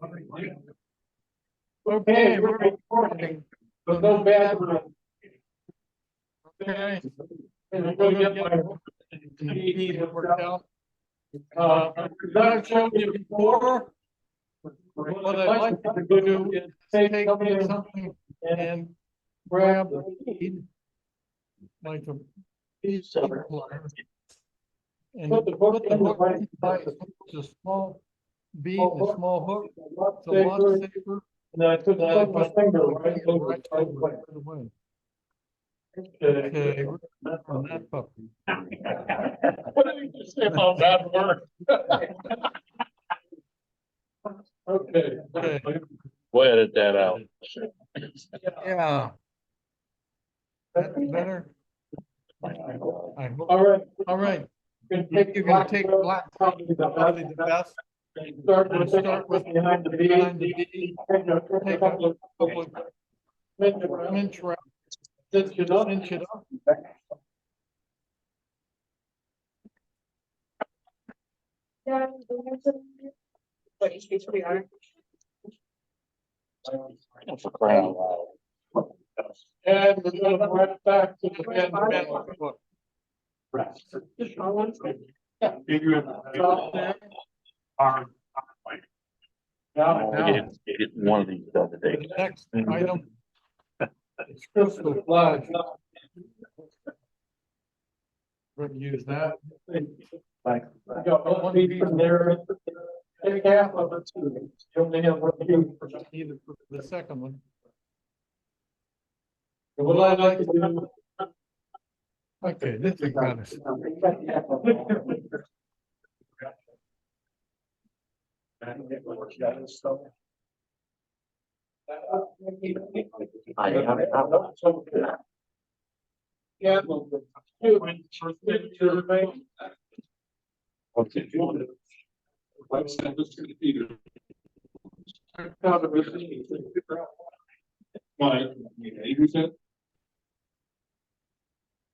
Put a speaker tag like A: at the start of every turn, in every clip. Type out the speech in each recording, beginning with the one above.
A: Okay, we're recording. So no bad. Okay. And I'm going to get my feed worked out. I've shown you before. What I'd like to do is take something and grab the feed, like a piece of plier, and put the hook inside a small bead and a small hook. It's a lot safer. And I took my finger right over it right away. Okay, on that puppy. What did you say about that word? Okay.
B: We'll edit that out.
A: Yeah. That's better.
B: All right.
A: All right. You're gonna take black, probably the best. Start with behind the bead. Take a couple of inch wrap. Cinch it up. And we're going to right back to the bend hook.
B: Get one of these the other day.
A: Next item is crystal flash. We're going to use that.
B: Thanks.
A: I got one piece in there. Take half of it too. You only have one piece. Either for the second one. What I like to do. Okay, this is kind of. Yeah.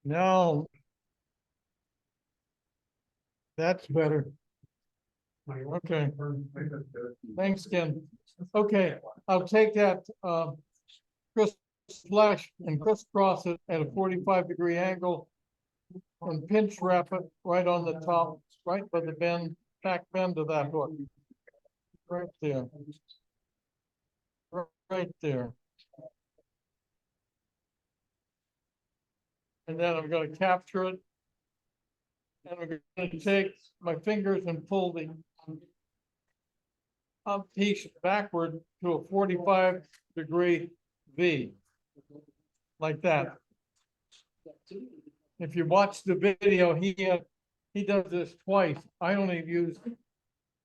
A: No. That's better. Okay. Thanks, Ken. Okay, I'll take that flash and crisscross it at a 45-degree angle and pinch wrap it right on the top, right by the back bend of that hook. Right there. Right there. And then I'm going to capture it. And I'm going to take my fingers and pull the piece backward to a 45-degree V, like that. If you watch the video, he does this twice. I only use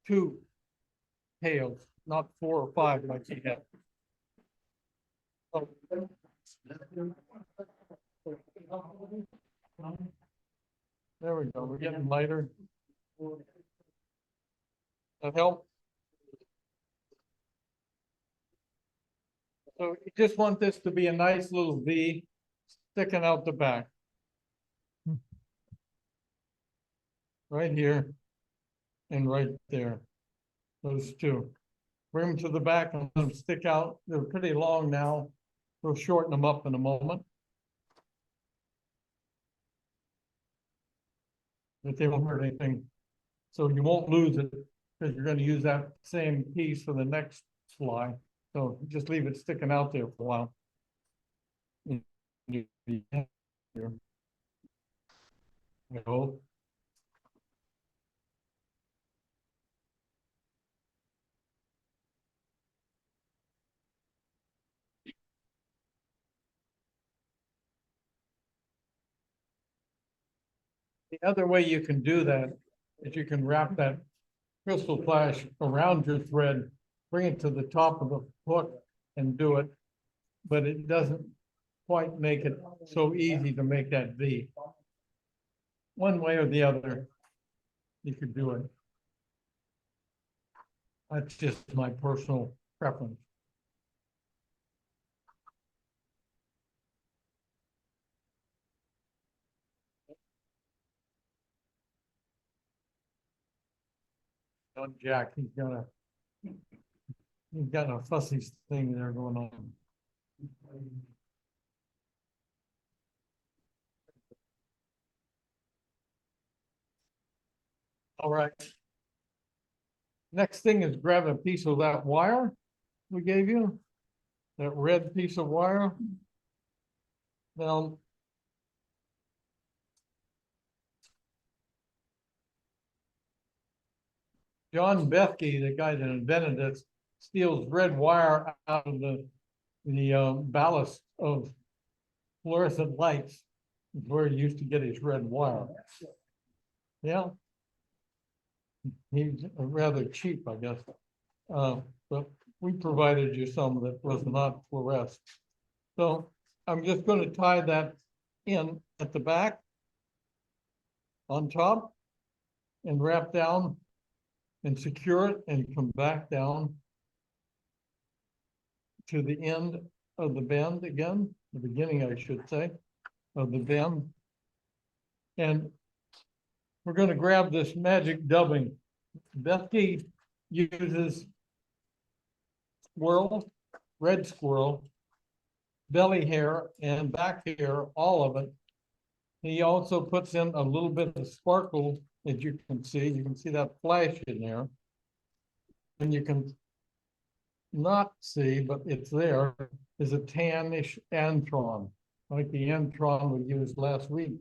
A: 2 tails, not 4 or 5 like he had. There we go. We're getting lighter. That help? So you just want this to be a nice little V sticking out the back. Right here and right there. Those 2. Bring them to the back and let them stick out. They're pretty long now. We'll shorten them up in a moment. But they won't hurt anything. So you won't lose it because you're going to use that same piece for the next fly. So just leave it sticking out there for a while. Go. The other way you can do that is you can wrap that crystal flash around your thread, bring it to the top of the hook and do it, but it doesn't quite make it so easy to make that V. One way or the other, you could do it. That's just my personal preference. On Jack, he's gonna You've got a fussy thing there going on. All right. Next thing is grab a piece of that wire we gave you, that red piece of wire. Now, John Bethke, the guy that invented this, steals red wire out of the ballast of fluorescent lights. Is where he used to get his red wire. Yeah. He's rather cheap, I guess. But we provided you some that was not fluorescent. So I'm just going to tie that in at the back, on top, and wrap down and secure it and come back down to the end of the bend again, the beginning, I should say, of the bend. And we're going to grab this magic dubbing. Bethke uses squirrel, red squirrel, belly hair, and back hair, all of it. He also puts in a little bit of sparkle, as you can see. You can see that flash in there. And you can not see, but it's there, is a tannish antron, like the antron we used last week.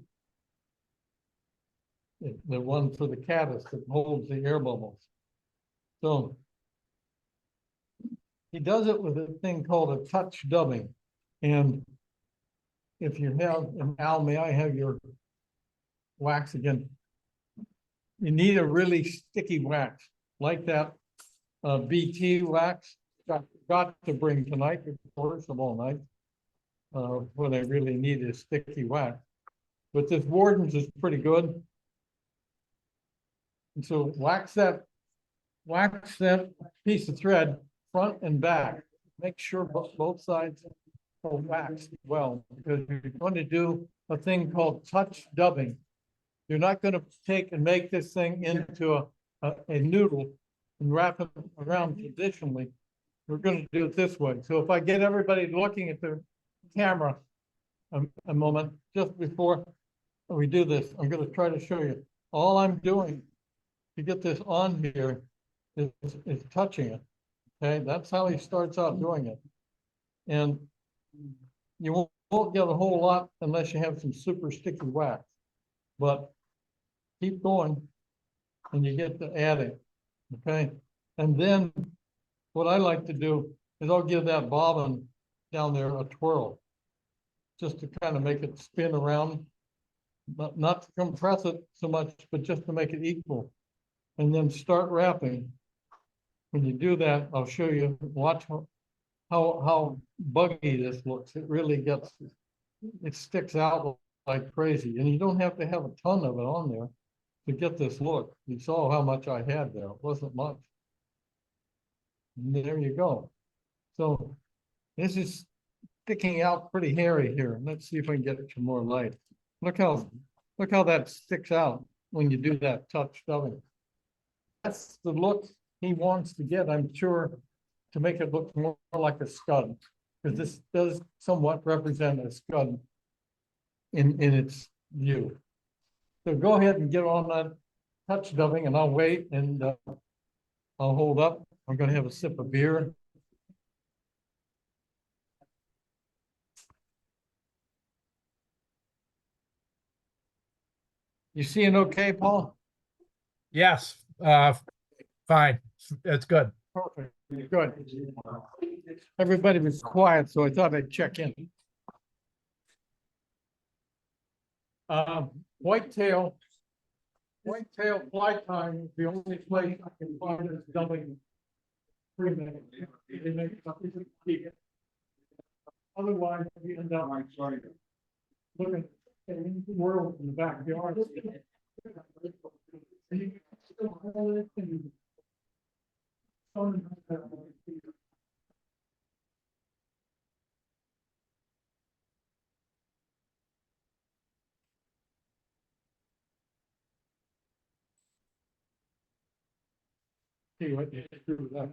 A: The one for the caddis that holds the air bubbles. So he does it with a thing called a touch dubbing. And if you have, and Al, may I have your wax again? You need a really sticky wax, like that BT wax. Got to bring tonight, before some all night. What I really need is sticky wax. But this Warden's is pretty good. And so wax that piece of thread front and back. Make sure both sides are waxed well, because you're going to do a thing called touch dubbing. You're not going to take and make this thing into a noodle and wrap it around traditionally. We're going to do it this way. So if I get everybody looking at the camera a moment, just before we do this, I'm going to try to show you. All I'm doing to get this on here is touching it. Okay, that's how he starts out doing it. And you won't get a whole lot unless you have some super sticky wax. But keep going and you get to adding. Okay, and then what I like to do is I'll give that bobbin down there a twirl, just to kind of make it spin around, not to compress it so much, but just to make it equal. And then start wrapping. When you do that, I'll show you, watch how buggy this looks. It really gets, it sticks out like crazy. And you don't have to have a ton of it on there to get this look. You saw how much I had there. It wasn't much. And there you go. So this is sticking out pretty hairy here. Let's see if I can get it to more light. Look how that sticks out when you do that touch dubbing. That's the look he wants to get, I'm sure, to make it look more like a scud, because this does somewhat represent a scud in its view. So go ahead and get on that touch dubbing, and I'll wait, and I'll hold up. I'm going to have a sip of beer. You seeing okay, Paul?
C: Yes, fine. That's good.
A: Perfect. Good. Everybody was quiet, so I thought I'd check in. Whitetail Fly Tying is the only place I can find this dubbing. Otherwise, we end up looking at the world in the backyard. See what you do with that.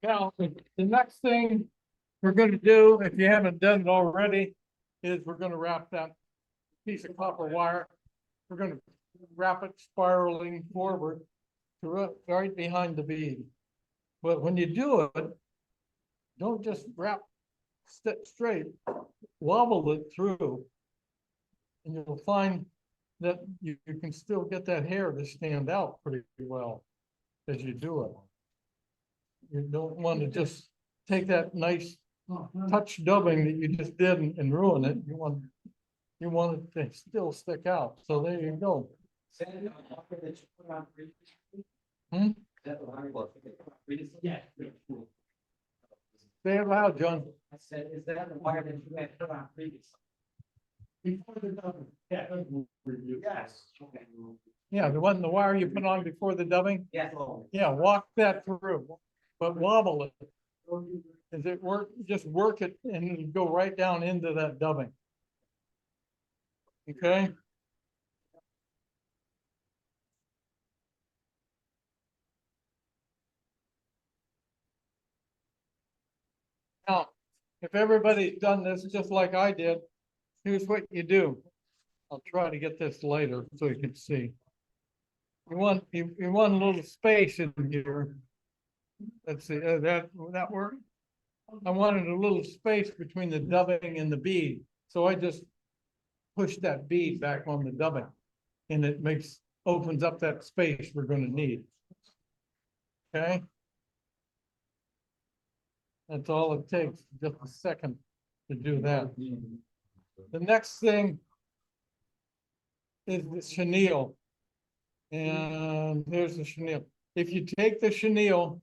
A: Now, the next thing we're gonna do, if you haven't done it already, is we're gonna wrap that piece of copper wire. We're gonna wrap it spiraling forward to right behind the bead. But when you do it, don't just wrap straight, wobble it through. And you'll find that you can still get that hair to stand out pretty well as you do it. You don't want to just take that nice touch dubbing that you just did and ruin it. You want it to still stick out. So there you go. Hmm?
D: Yeah.
A: Say it loud, John.
D: I said, is that the wire that you had put on previously?
A: Before the dubbing.
D: Yeah. Yes. Okay.
A: Yeah, the wire you put on before the dubbing.
D: Yes.
A: Yeah, walk that through, but wobble it. is it just work it and go right down into that dubbing. Okay? Now, if everybody's done this just like I did, here's what you do. I'll try to get this later so you can see. You want a little space in here. Let's see, will that work? I wanted a little space between the dubbing and the bead, so I just push that bead back on the dubbing, and it opens up that space we're going to need. Okay? That's all it takes, just a second to do that. The next thing is the chenille. And here's the chenille. If you take the chenille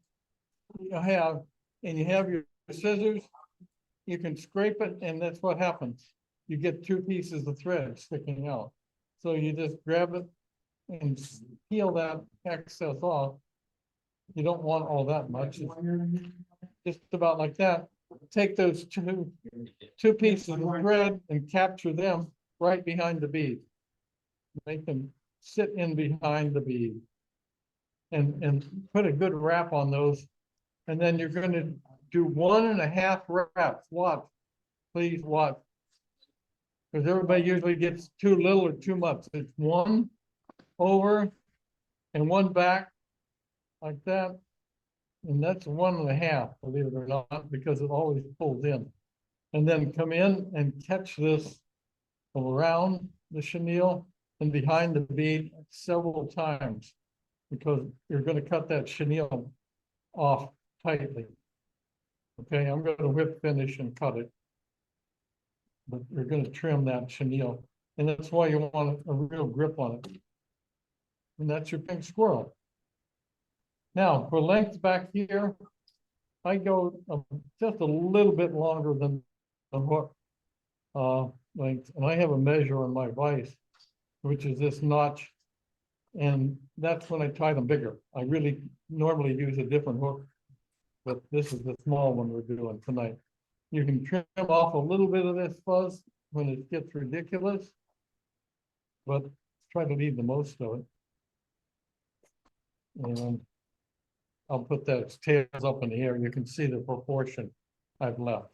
A: you have, and you have your scissors, you can scrape it, and that's what happens. You get two pieces of thread sticking out. So you just grab it and peel that excess off. You don't want all that much. Just about like that. Take those two pieces of thread and capture them right behind the bead. Make them sit in behind the bead. And put a good wrap on those. And then you're going to do 1.5 wraps. Watch. Please watch. Because everybody usually gets too little or too much. It's one over and one back like that. And that's 1.5, believe it or not, because it always pulls in. And then come in and catch this around the chenille and behind the bead several times, because you're going to cut that chenille off tightly. Okay, I'm going to whip finish and cut it. But you're going to trim that chenille. And that's why you want a real grip on it. And that's your pink squirrel. Now, for length back here, I go just a little bit longer than the hook length. And I have a measure on my vise, which is this notch. And that's when I tie them bigger. I really normally use a different hook, but this is the small one we're doing tonight. You can trim off a little bit of this fuzz when it gets ridiculous, but try to leave the most of it. And I'll put that tails up in the air. You can see the proportion I've left.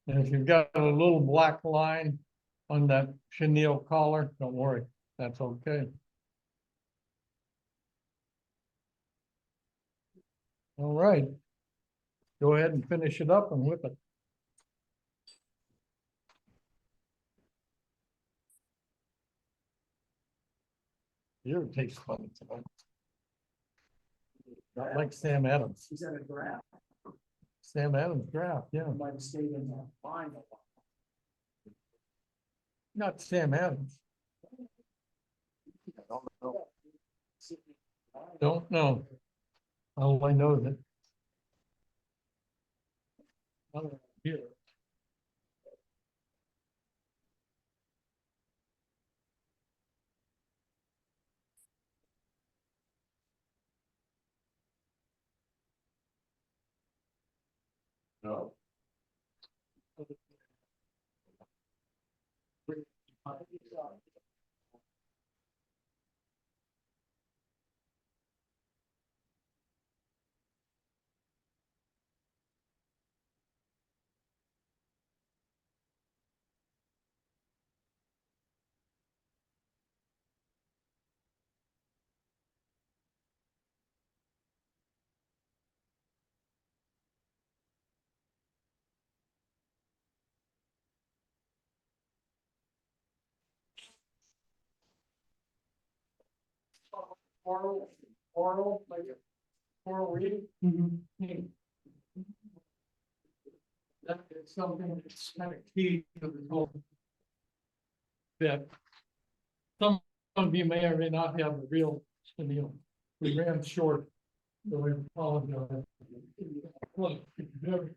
A: And if you've got a little black line on that chenille collar, don't worry, that's okay. All right. Go ahead and finish it up and whip it. Your tastes funny tonight. Not like Sam Adams.
D: He's at a draft.
A: Sam Adams draft, yeah.
D: Might have stayed in the final.
A: Not Sam Adams. Don't know. All I know that. Here. No. Oral, like oral reading. That is something that's kind of key to the whole. That some of you may or may not have the real chenille. We ran short, so I apologize. Look, it's very.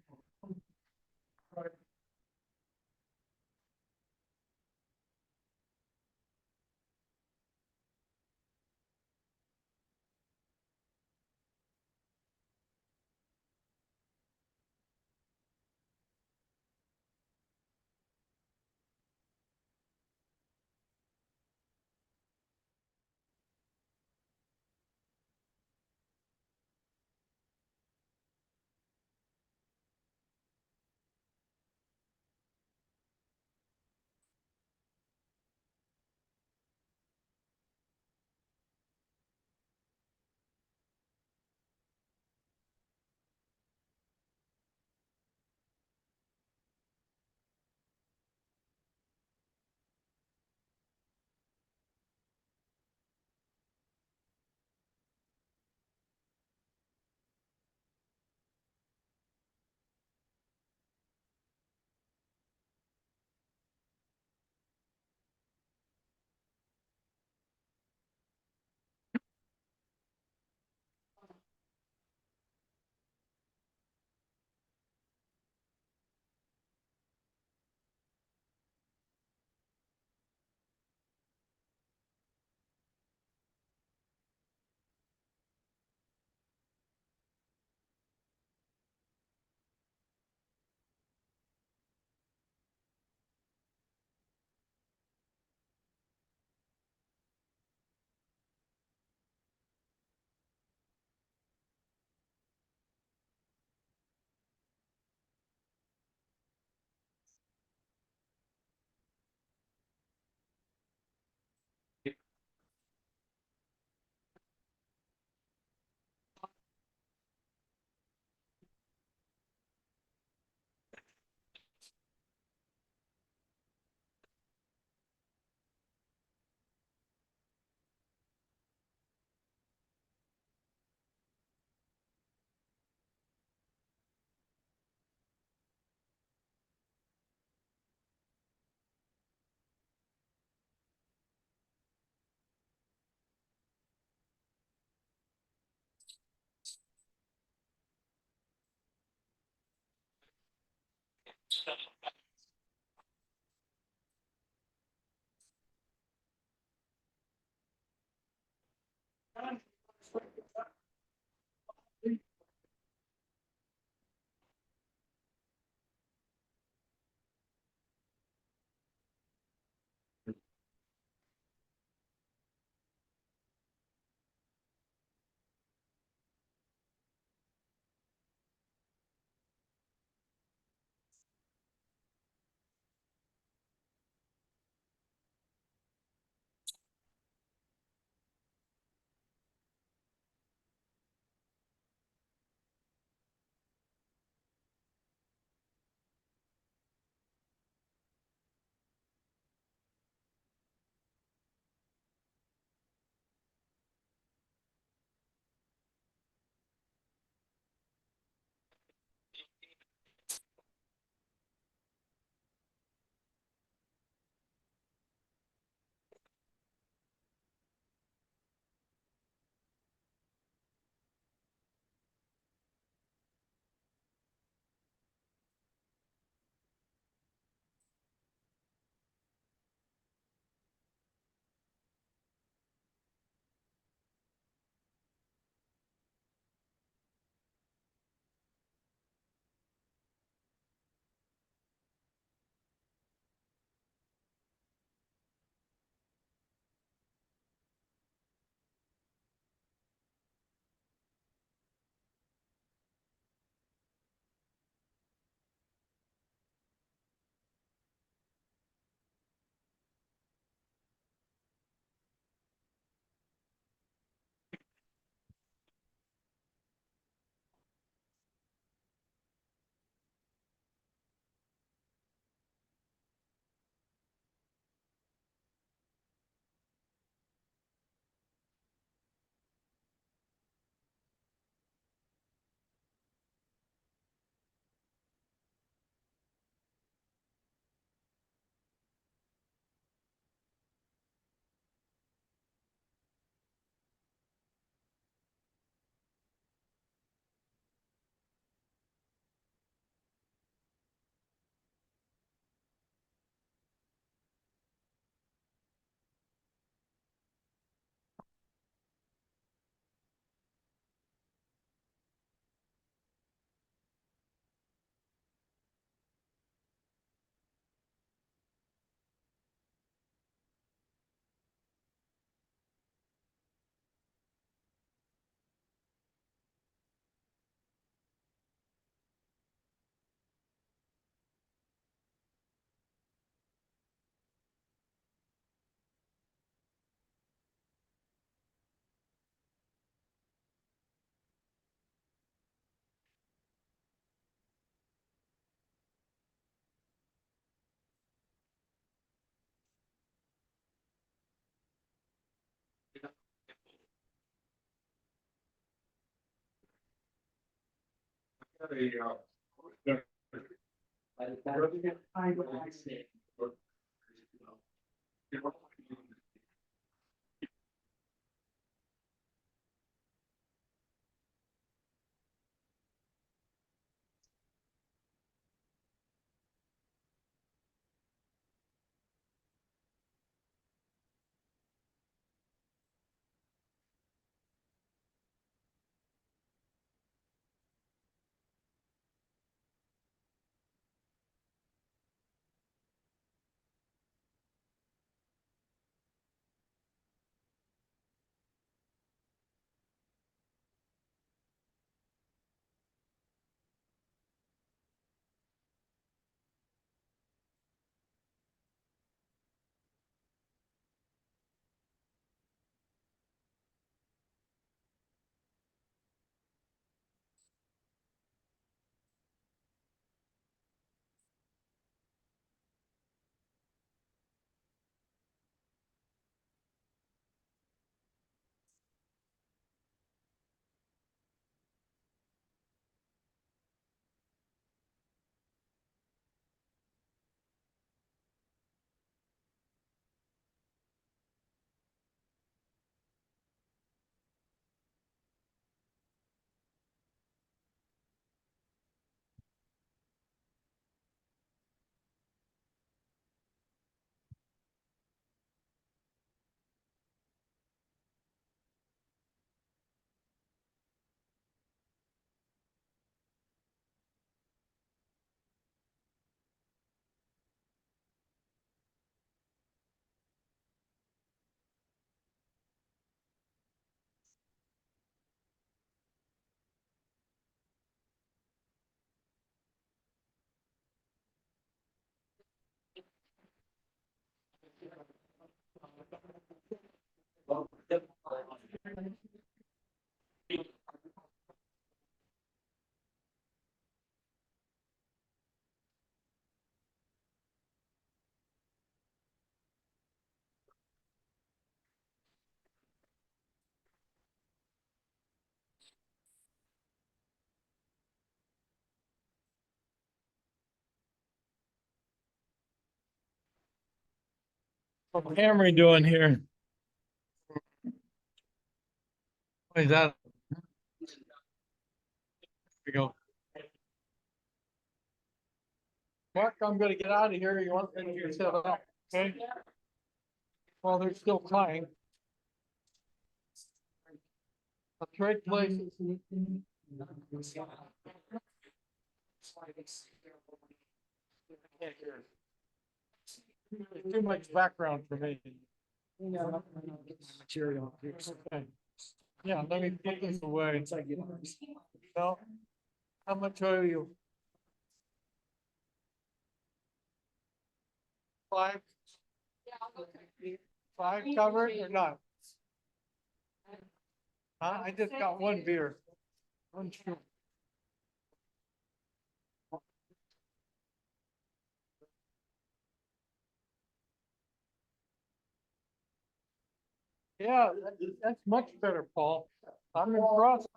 A: What's Hammer doing here? What is that? Here we go. Mark, I'm gonna get out of here. You want to yourself out, okay? Well, they're still flying. A trade places. There's too much background for me.
D: Material.
A: Okay. Yeah, let me put this away. No, how much owe you? Five? Five covered or not? Huh? I just got one beer. One shoe. Yeah, that's much better, Paul. I'm impressed.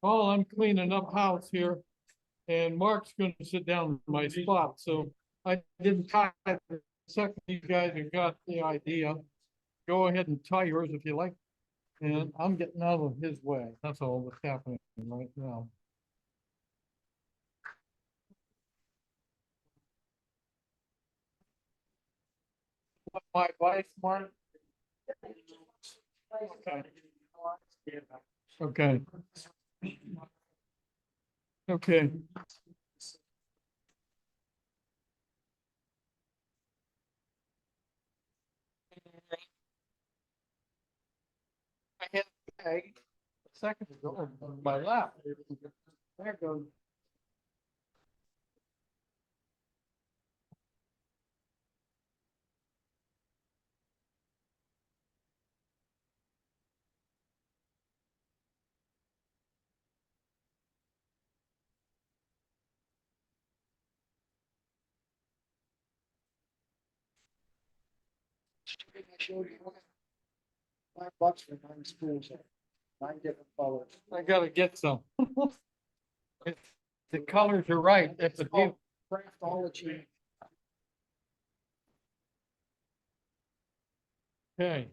A: Paul, I'm cleaning up house here. And Mark's gonna sit down in my spot, so I didn't tie it. The second you guys have got the idea, go ahead and tie yours if you like. And I'm getting out of his way. That's all that's happening right now. My advice, Mark? Okay. Okay. Okay. I had a bag a second ago on my lap. There goes.
D: I showed you. $5 for 9 spools, 9 different colors.
A: I gotta get some. If the colors are right, that's a deal.
D: Craftology.
A: Okay.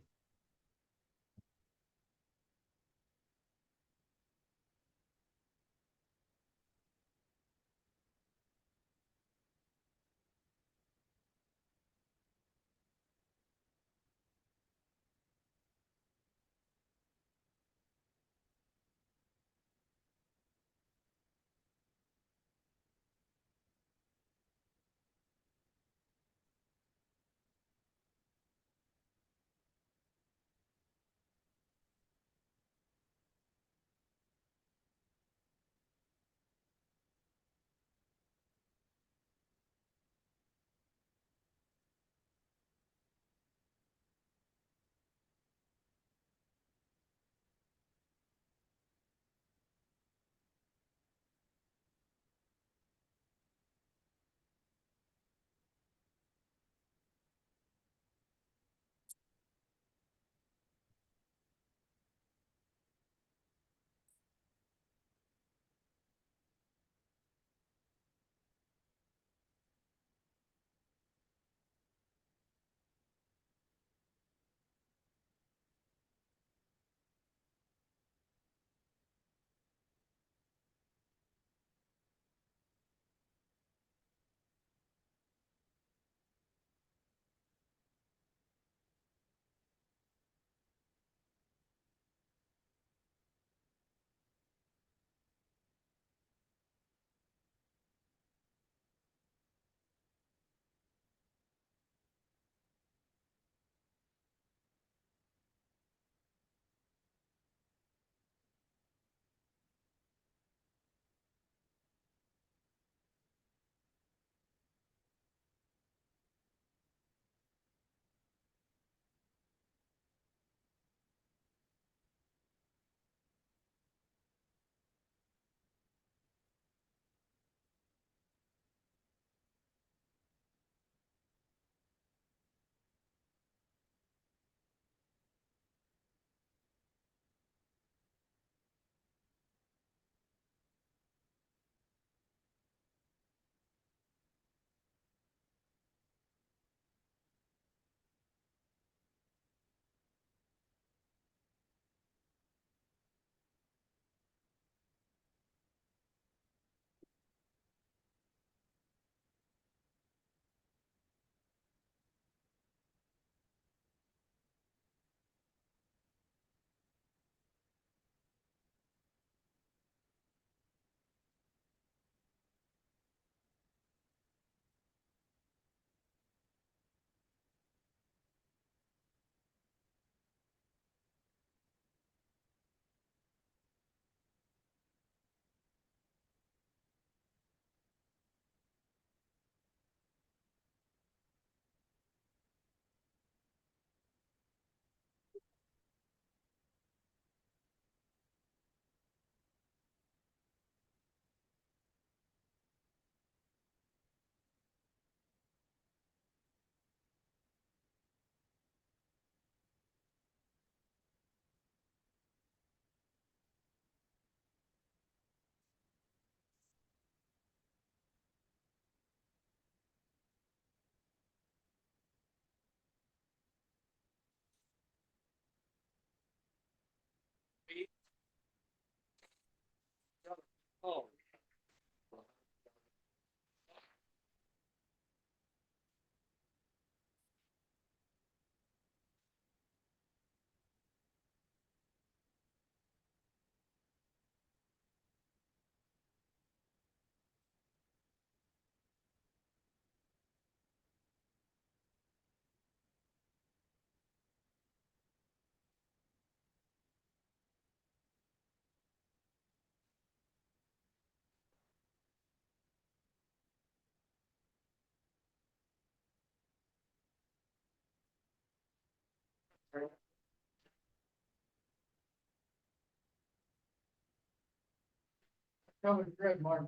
D: Coming good, Mark.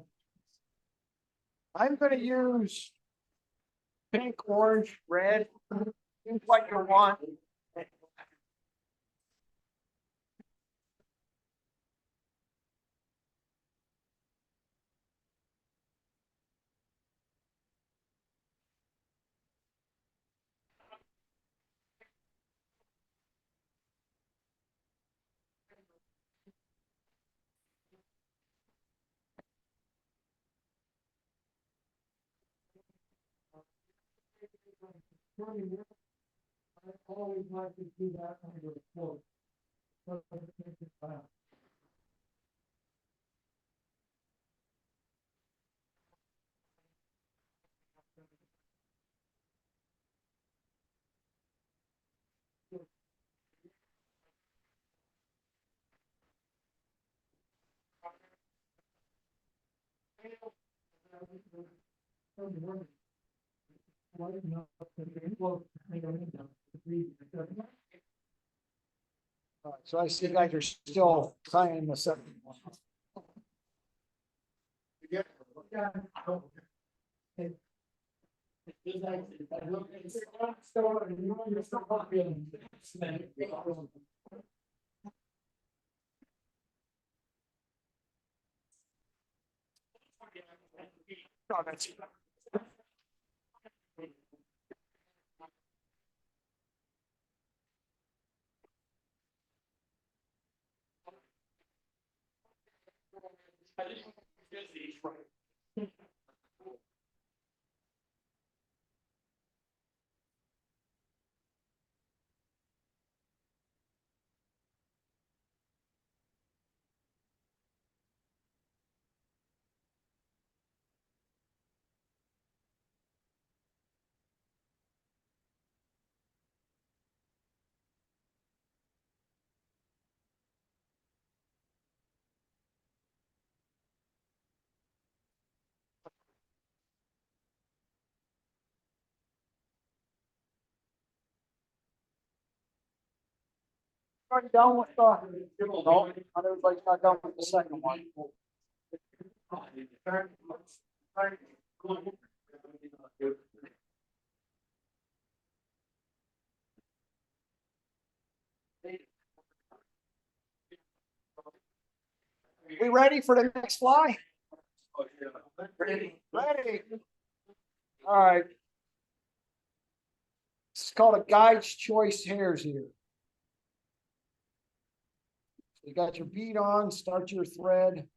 D: I'm gonna use pink, orange, red, use what you want. I always like to do that under a quote. So I see you guys are still signing the second one. Already done with the, no, everybody's not done with the second one. We ready for the next fly? Ready. All right. It's called a guide's choice hares here. You got your bead on, start your thread.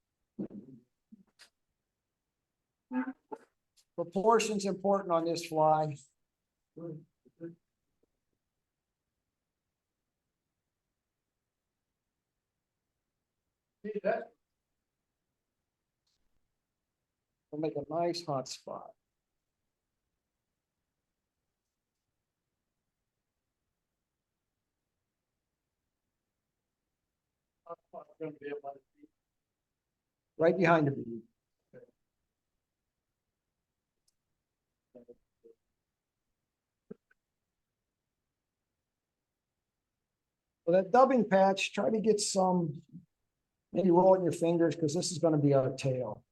D: Proportion's important on this fly. We'll make a nice hot spot. Right behind the bead. For that dubbing patch, try to get some, maybe roll it in your fingers because this is going to be our tail.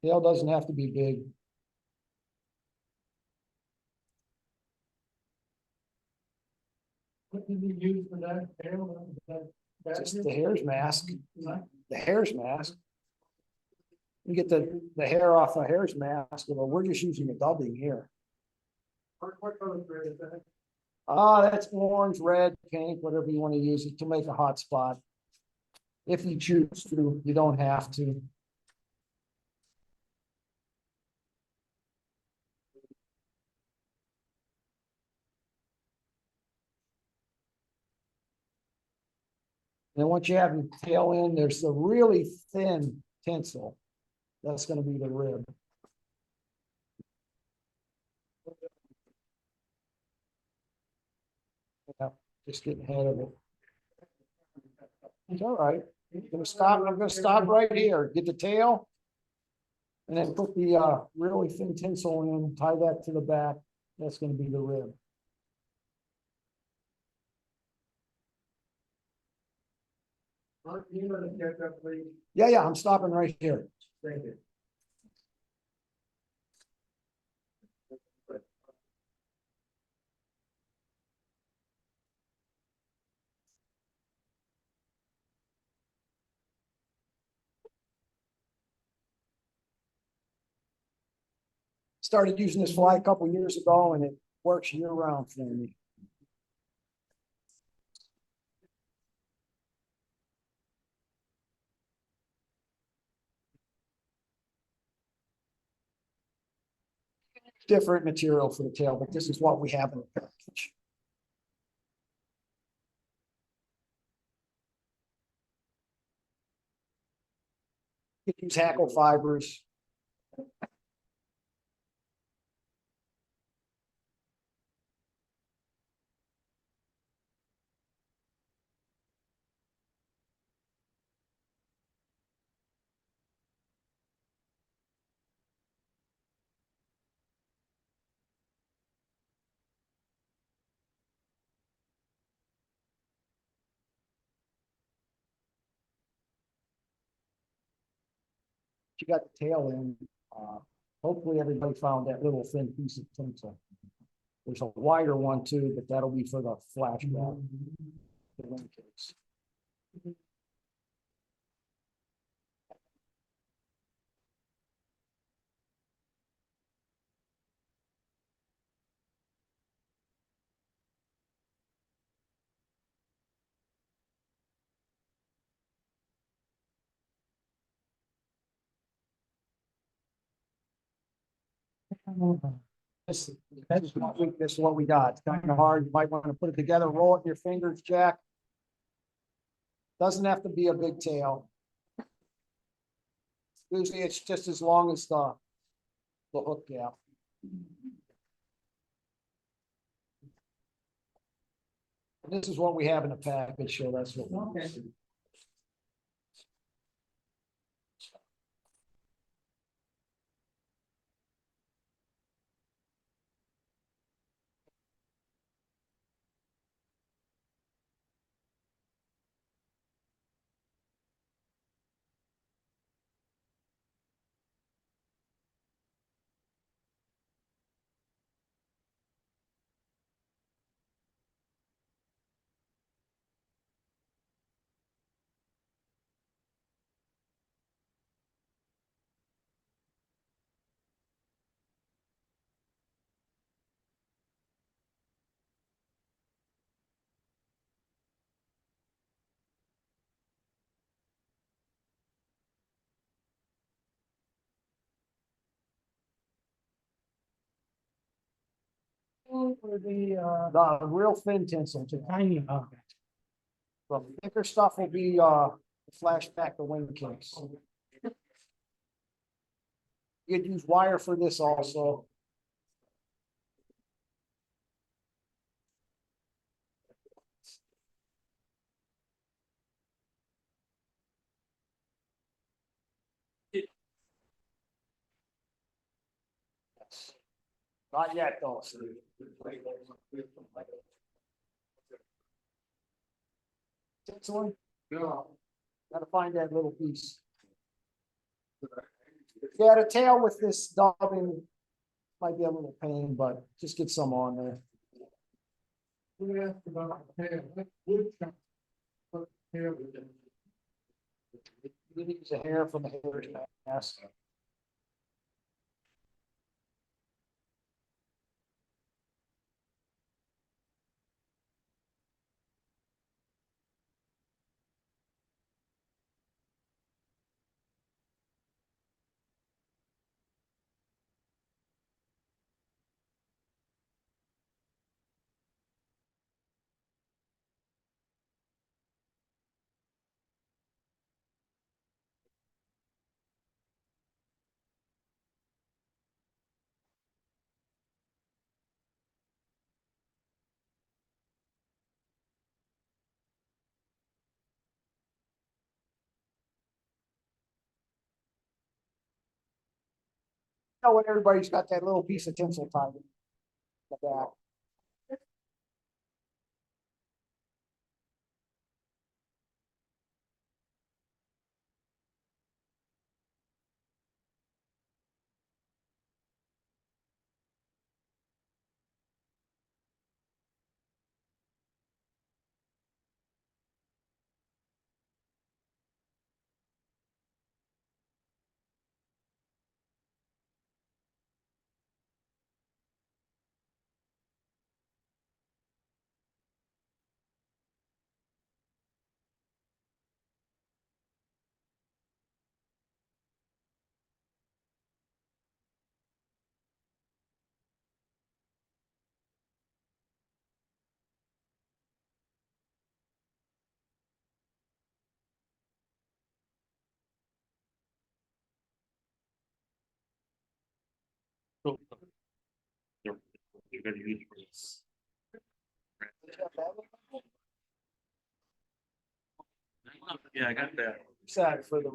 D: Tail doesn't have to be big.
A: What did you use for that tail?
D: Just the hare's mask. The hare's mask. You get the hair off the hare's mask, but we're just using the dubbing here.
A: What color thread is that?
D: That's orange, red, pink, whatever you want to use it to make a hot spot. If you choose to, you don't have to. And once you have your tail in, there's a really thin tinsel. That's going to be the rib. Yeah, just getting ahead of it. It's all right. I'm gonna stop right here, get the tail. And then put the really thin tinsel in, tie that to the back. That's gonna be the rib. Yeah, I'm stopping right here. Thank you. Started using this fly a couple years ago and it works year round for me. Different material for the tail, but this is what we have in the package. You can use hackle fibers. You got the tail in. Hopefully everybody found that little thin piece of tinsel. There's a wider one too, but that'll be for the flashback. The wing case. This is what we got. It's kind of hard. You might want to put it together, roll it in your fingers, Jack. Doesn't have to be a big tail. Usually it's just as long as the hook gap. And this is what we have in the package, so that's what. Okay. The real thin tinsel, to tiny of it. The thicker stuff will be flashback the wing case. You could use wire for this also. Not yet, though. Tinsel? No. Gotta find that little piece. Yeah, the tail with this dubbing might be a little pain, but just get some on there. We need to use a hair from the Hare's mask. know when everybody's got that little piece of tinsel tied in the back.
B: You're gonna use for this. Yeah, I got that.
D: Set for the.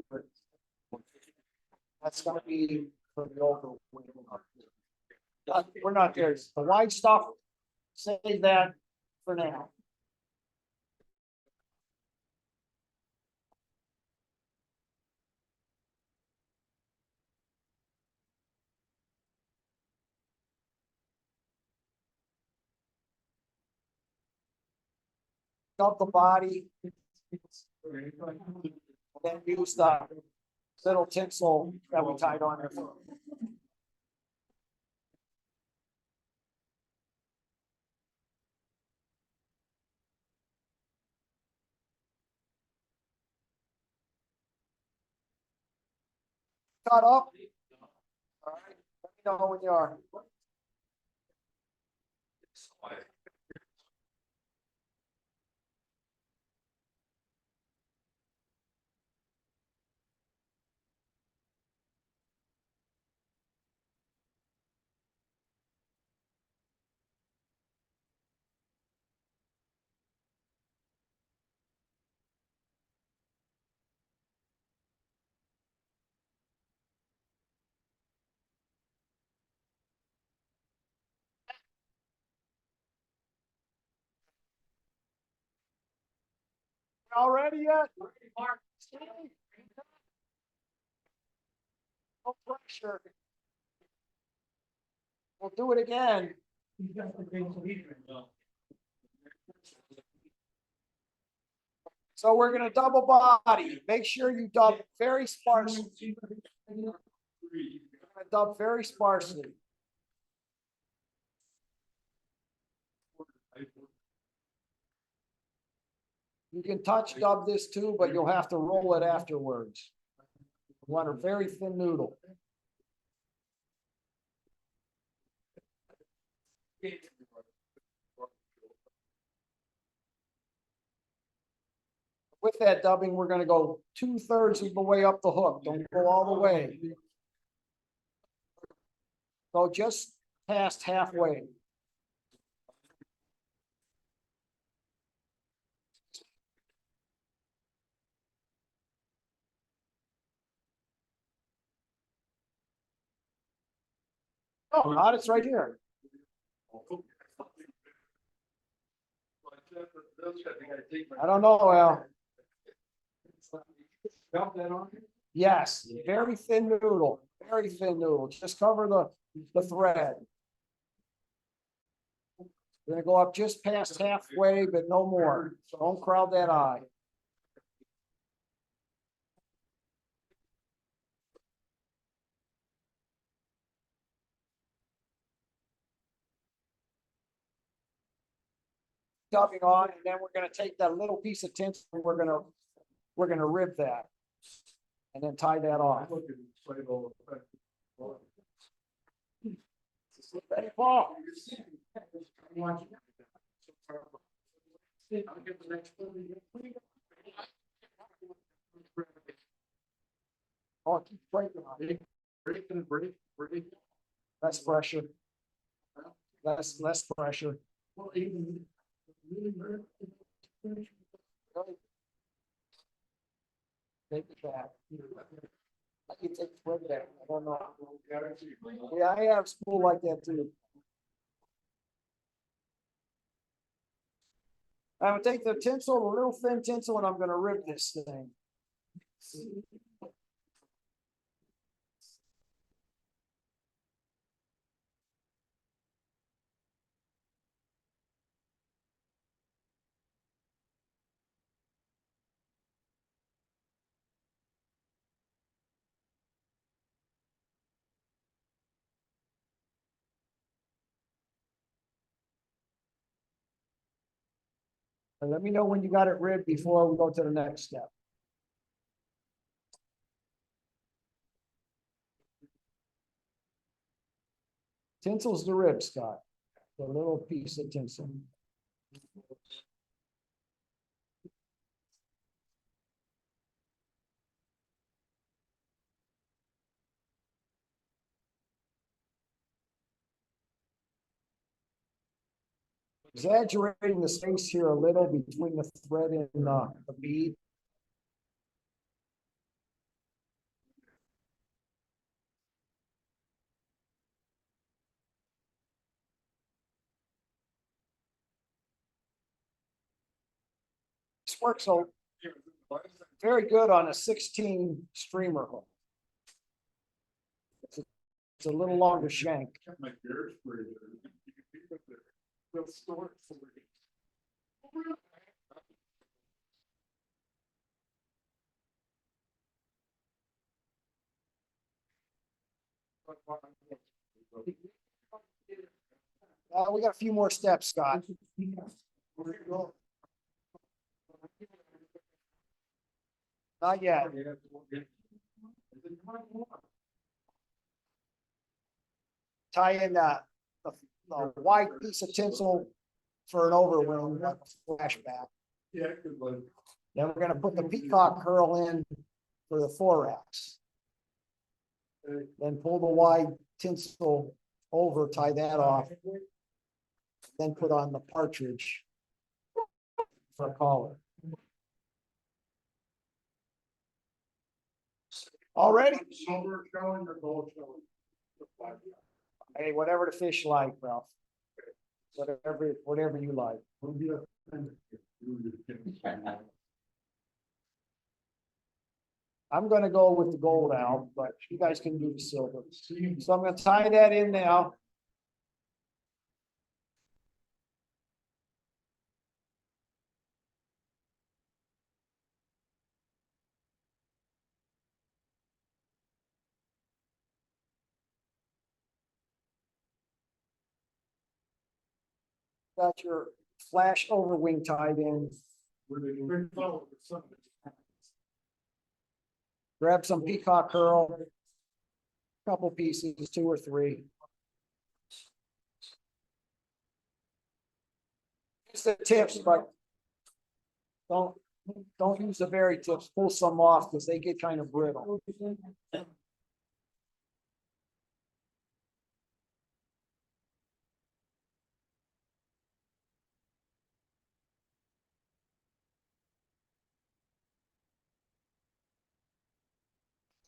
D: That's gonna be for the over. We're not there. The wide stuff, save that for now. Up the body. Then use the little tinsel that we tied on there. Cut up. All right, let me know when you are. All ready yet? No pressure. We'll do it again. So we're gonna double body. Make sure you dub very sparsely. Dub very sparsely. You can touch dub this too, but you'll have to roll it afterwards. You want a very thin noodle. With that dubbing, we're gonna go 2/3 of the way up the hook. Don't go all the way. Go just past halfway. Oh, not, it's right here. I don't know, Al. Yes, very thin noodle, very thin noodle. Just cover the thread. We're gonna go up just past halfway, but no more. Don't crowd that eye. Dubbing on, and then we're gonna take that little piece of tinsel and we're gonna rib that. And then tie that off. Ready, Paul? Oh, keep breaking on it. Break. Less pressure. Less pressure. Take it back. I can take it back. I don't know. Yeah, I have spool like that too. I'm gonna take the tinsel, the little thin tinsel, and I'm gonna rip this thing. And let me know when you got it ribbed before we go to the next step. Tinsel's the rib, Scott. The little piece of tinsel. Exaggerating the space here a little between the thread and the bead. This works so very good on a 16 streamer hook. It's a little longer shank. We got a few more steps, Scott. Not yet. Tie in the white piece of tinsel for an overwhelm, like a flashback. Then we're gonna put the peacock curl in for the thorax. Then pull the wide tinsel over, tie that off. Then put on the partridge for a collar. Already?
A: Silver showing or gold showing?
D: Hey, whatever the fish like, Ralph. Whatever you like. I'm gonna go with the gold out, but you guys can do the silver. So I'm gonna tie that in now. Got your flash over wing tied in. Grab some peacock curl. Couple pieces, 2 or 3. Use the tips, but don't use the very tips. Pull some off because they get kind of brittle.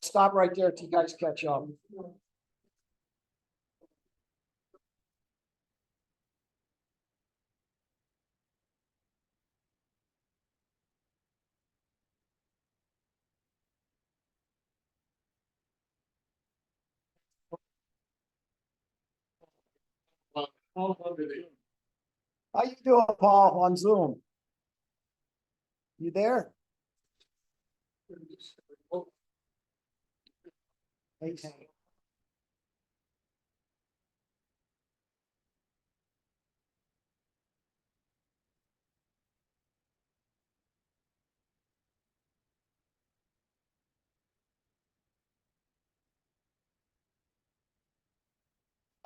D: Stop right there till you guys catch up. How you doing, Paul, on Zoom? You there? Hey, hey.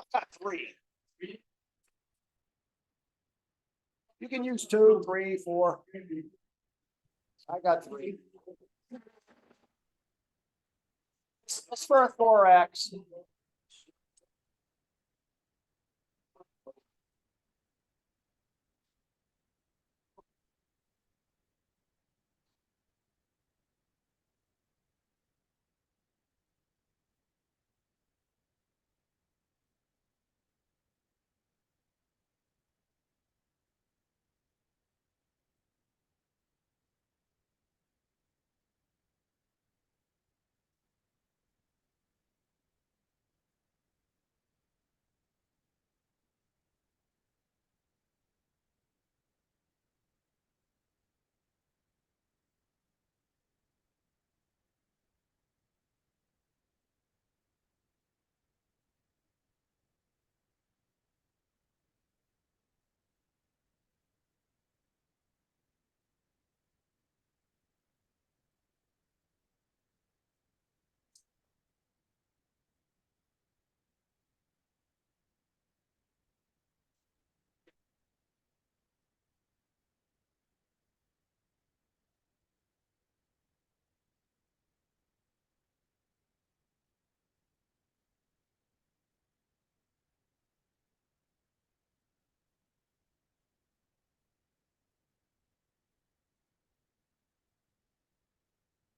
D: I got 3. You can use 2, 3, 4. I got 3. It's for a thorax.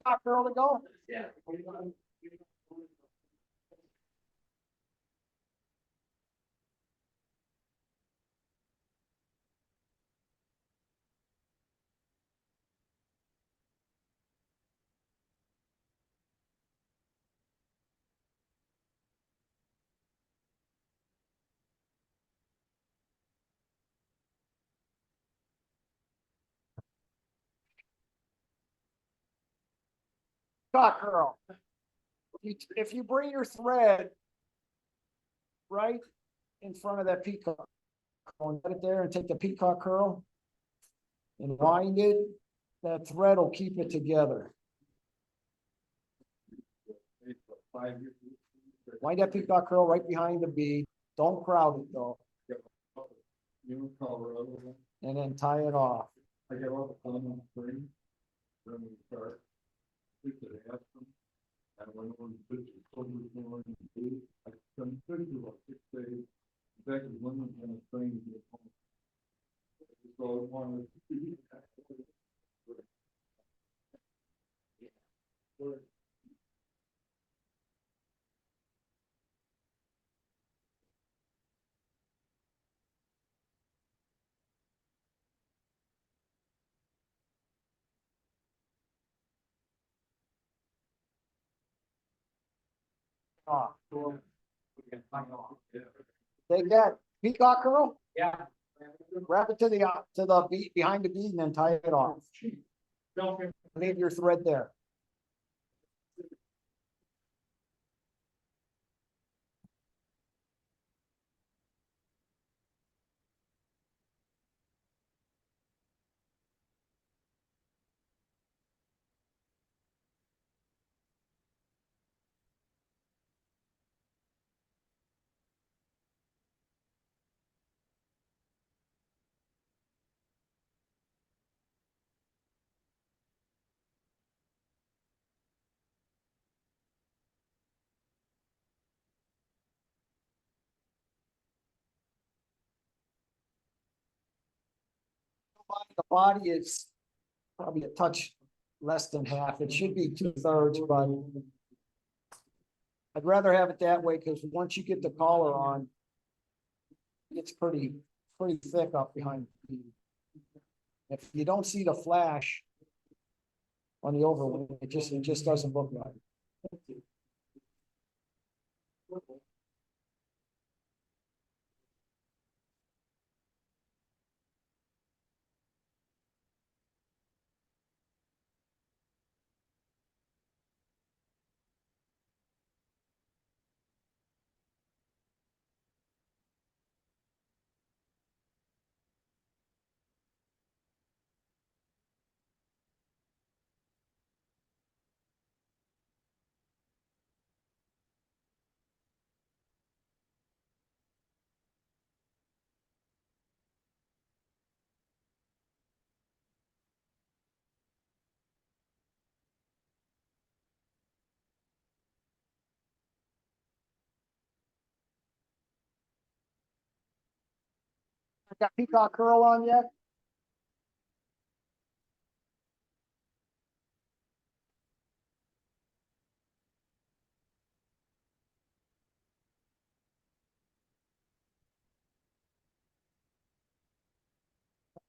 D: peacock curl to go?
B: Yeah.
D: Peacock curl. If you bring your thread right in front of that peacock, and put it there and take the peacock curl and wind it, that thread will keep it together. Wind that peacock curl right behind the bead. Don't crowd it though. And then tie it off.
A: I get all the fun on the screen. Then we start. We could ask them. And when we put your children on the food, I come to about 6 days. Exactly when we're gonna train to get home. So I wanted to see.
D: Off. Take that peacock curl.
A: Yeah.
D: Wrap it to the bead behind the bead and then tie it off. Leave your thread there. The body is probably a touch less than half. It should be 2/3, but I'd rather have it that way because once you get the collar on, it's pretty thick up behind the bead. If you don't see the flash on the overwing, it just doesn't look right. Got peacock curl on yet?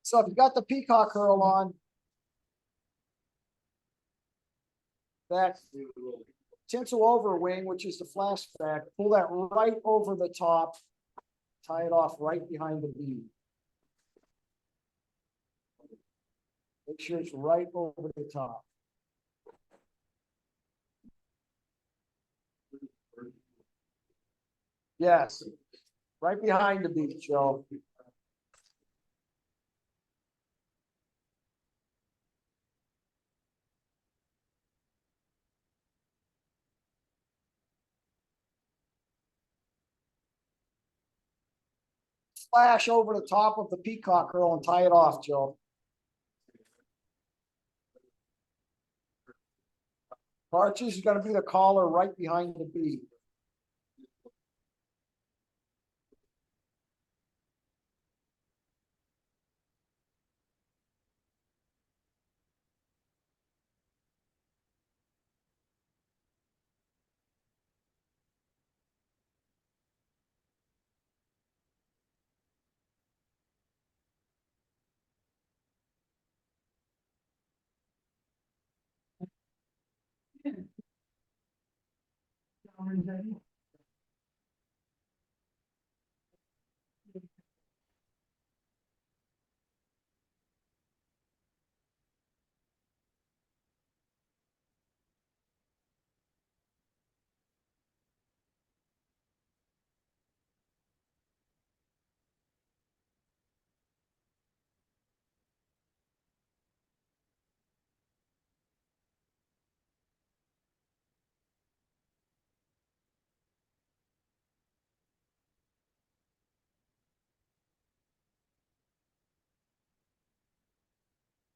D: So if you got the peacock curl on, that tinsel overwing, which is the flash back, pull that right over the top, tie it off right behind the bead. Make sure it's right over the top. Yes, right behind the bead, Joe. Flash over the top of the peacock curl and tie it off, Joe. Arches is gonna be the collar right behind the bead.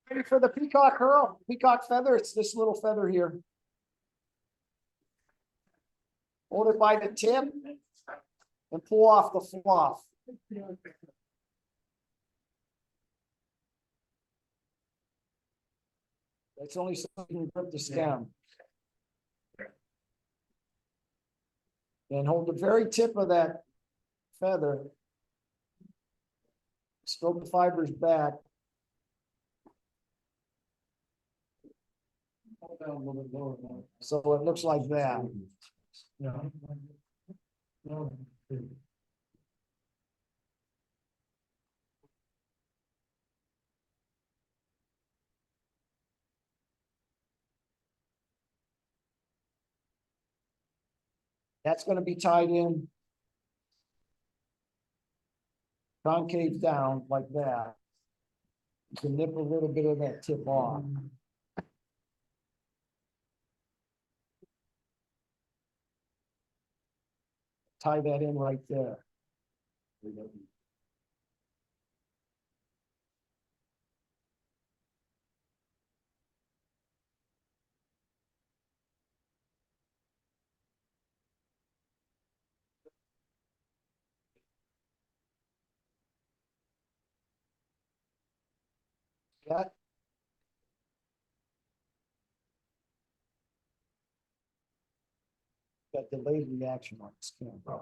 D: Ready for the peacock curl, peacock feather. It's this little feather here. Hold it by the tip and pull off the fluff. That's only so you can grip the stem. And hold the very tip of that feather. Stroke the fibers back. So it looks like that. That's going to be tied in concave down like that. You can nip a little bit of that tip off. Tie that in right there. That delayed reaction on this camera.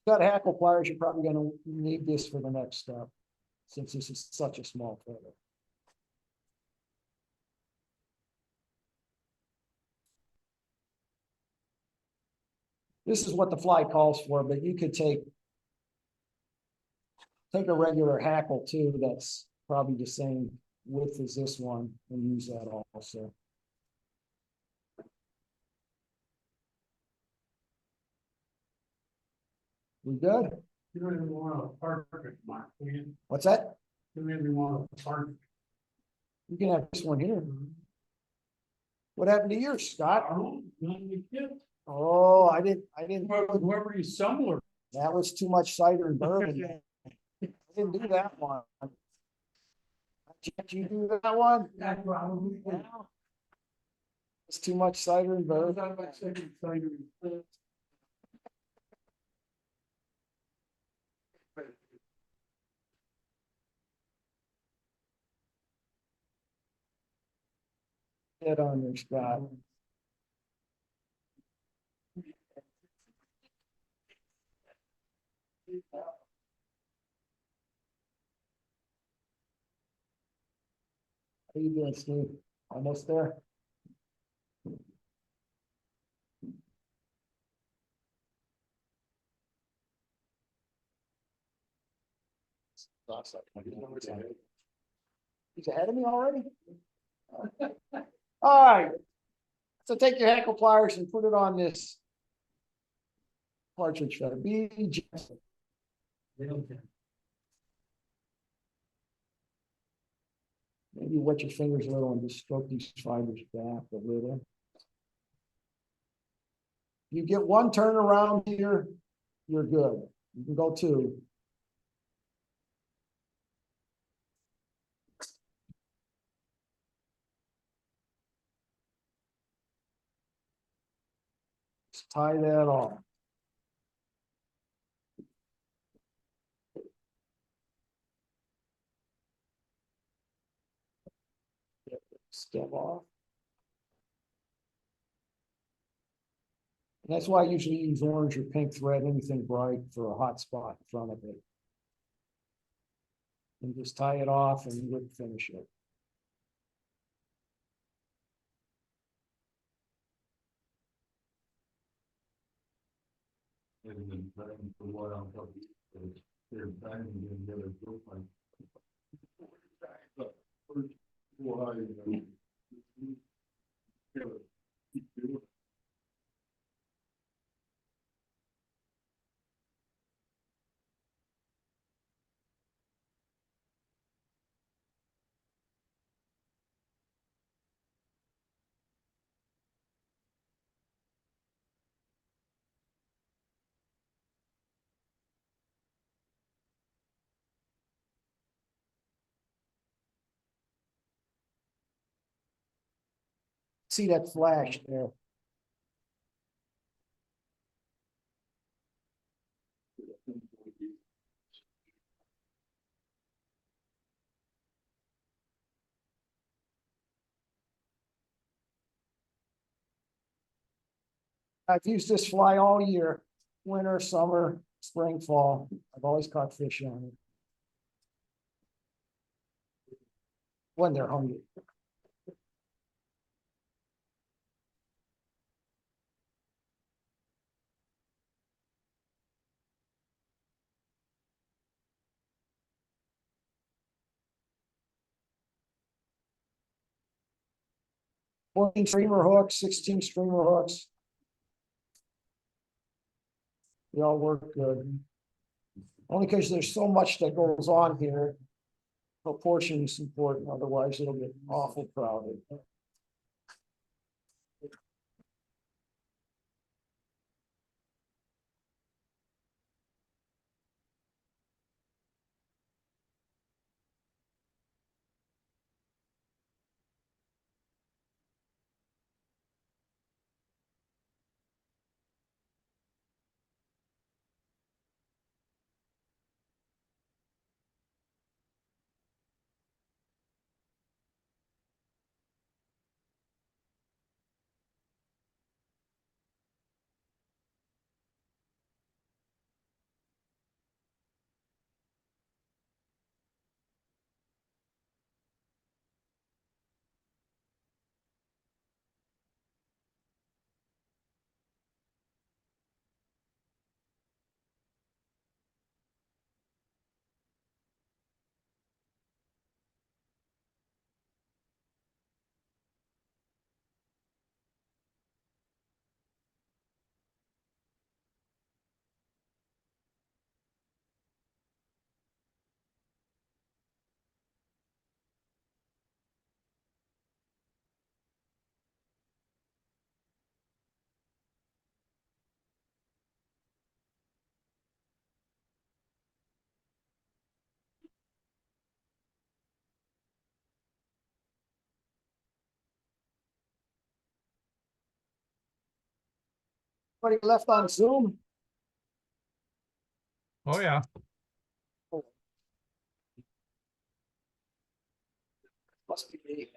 D: Got hackle pliers, you're probably going to need this for the next step, since this is such a small feather. This is what the fly calls for, but you could take a regular hackle too, that's probably the same width as this one, and use that also. We good?
A: You don't even want a perfect mark.
D: What's that?
A: You don't even want a perfect.
D: You can have this one here. What happened to yours, Scott? Oh, I didn't.
A: Whoever you similar.
D: That was too much cider and bourbon. I didn't do that one. Did you do that one? It's too much cider and bourbon. Get on there, Scott. How you doing, Steve? Almost there? He's ahead of me already? All right. So take your hackle pliers and put it on this partridge feather. Be gentle. Maybe wet your fingers a little and just stroke these fibers back a little. You get one turn around here, you're good. You can go two. Just tie that off. Step off. And that's why I usually use orange or pink thread, anything bright for a hot spot in front of it. And just tie it off and you would finish it. See that flash there? I've used this fly all year, winter, summer, spring, fall. I've always caught fish on it. When they're hungry. Fourteen streamer hooks, 16 streamer hooks. They all work good. Only because there's so much that goes on here. Proportion is important, otherwise it'll get awful crowded. Anybody left on Zoom?
C: Oh, yeah.
D: Must be me.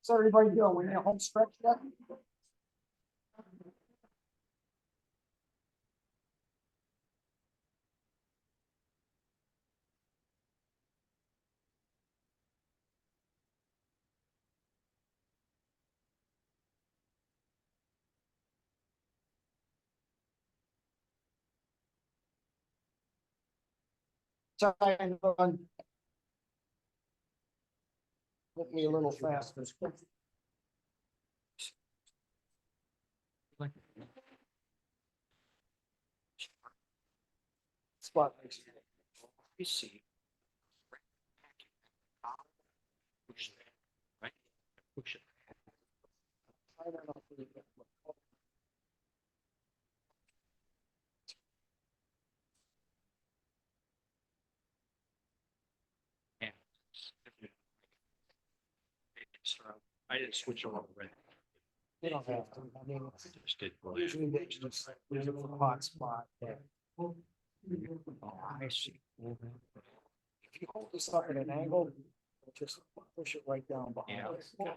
D: So everybody doing? We in a home stretch yet? Trying to run. Let me a little faster. Spot.
B: You see. Push it, right? Push it.
D: I don't know if we get what-
B: And I didn't switch over red.
D: You don't have to. I mean,
B: I just did.
D: usually they just use it for hot spot.
B: Oh, I see.
D: If you hold this up at an angle, just push it right down behind. I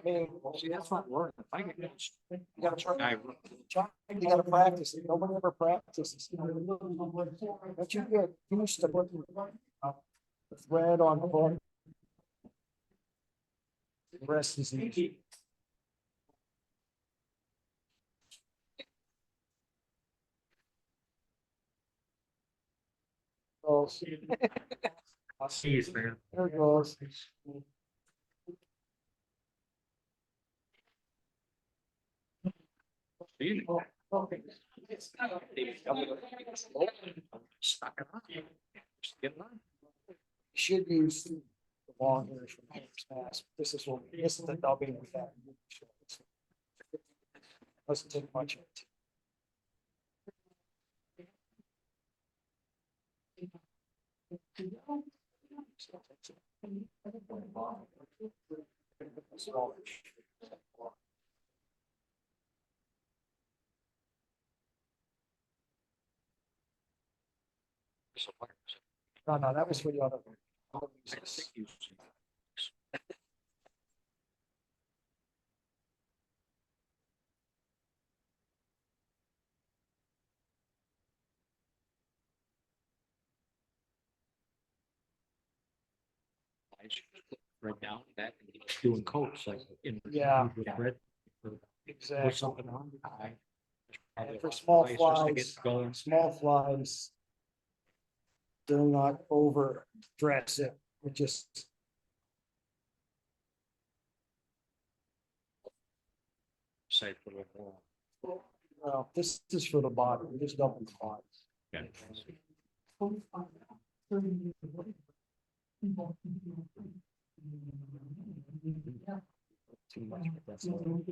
D: mean,
B: See, that's not working. If I get this,
D: you gotta try.
B: I,
D: You gotta practice it. Nobody ever practices. But you get used to putting the thread on the hook. The rest is easy. Goes.
B: I'll see you, man.
D: There it goes.
B: Stuck it on. Just get it on.
D: Should use the long hairs from Hare's past. This is the dubbing we have. Doesn't take much. No, that was for the other one. I'll use
B: I
D: this.
B: think you. Right down that doing coats like in.
D: Yeah.
B: Red. Put
D: Exactly.
B: something on.
D: And for small
B: Just to get
D: flies,
B: going.
D: small flies. Do not over dress it. It just.
B: Say for a little more.
D: Well, this is for the bottom, just double the bottom.
B: Yeah.
D: Too much, but that's all.